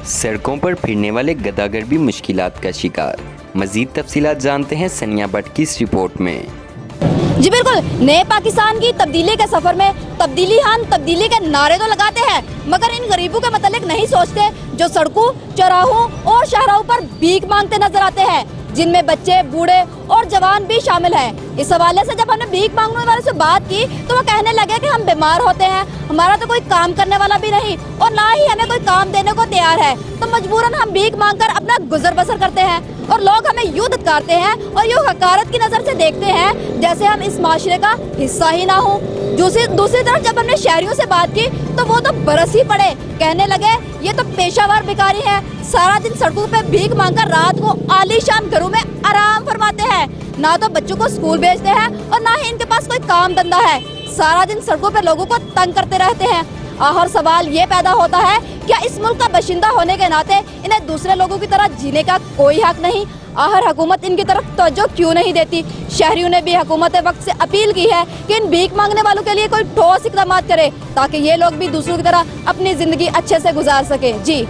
सड़कों पर फिरने वाले गदागर भी मुश्किलात का शिकार। मज़ीद तफसीलात जानते हैं सनिया भट्ट की इस रिपोर्ट में। जी बिल्कुल, नए पाकिस्तान की तब्दीली के सफर में तब्दीली के नारे तो लगाते हैं, मगर इन गरीबों के मतलब नहीं सोचते जो सड़कों, चौराहों और शाहराहों पर भीख मांगते नजर आते हैं, जिनमें बच्चे, बूढ़े और जवान भी शामिल हैं। इस हवाले से जब हमने भीख मांगने वाले से बात की तो वो कहने लगे कि हम बीमार होते हैं, हमारा तो कोई काम करने वाला भी नहीं और ना ही हमें कोई काम देने को तैयार है, तो मजबूरन हम भीख मांगकर अपना गुजर बसर करते हैं और लोग हमें यूं धत्कारते हैं और यूं हकारत की नज़र से देखते हैं जैसे हम इस माशरे का हिस्सा ही ना हो। दूसरी तरफ जब हमने शहरियों से बात की तो वो तो बरस ही पड़े, कहने लगे ये तो पेशावर भिखारी है, सारा दिन सड़कों पे भीख मांगकर रात को आलीशान घरों में आराम फरमाते हैं, ना तो बच्चों को स्कूल भेजते हैं और ना ही इनके पास कोई काम धंधा है, सारा दिन सड़कों पे लोगों को तंग करते रहते हैं। आखिर सवाल ये पैदा होता है, क्या इस मुल्क का बाशिंदा होने के नाते इन्हें दूसरे लोगों की तरह जीने का कोई हक नहीं? आखिर हुकूमत इनकी तरफ तवज्जो क्यों नहीं देती? शहरियों ने भी हुकूमत वक्त से अपील की है कि इन भीख मांगने वालों के लिए कोई ठोस इक़दाम करे ताकि ये लोग भी दूसरों की तरह अपनी जिंदगी अच्छे से गुजार सके। जी।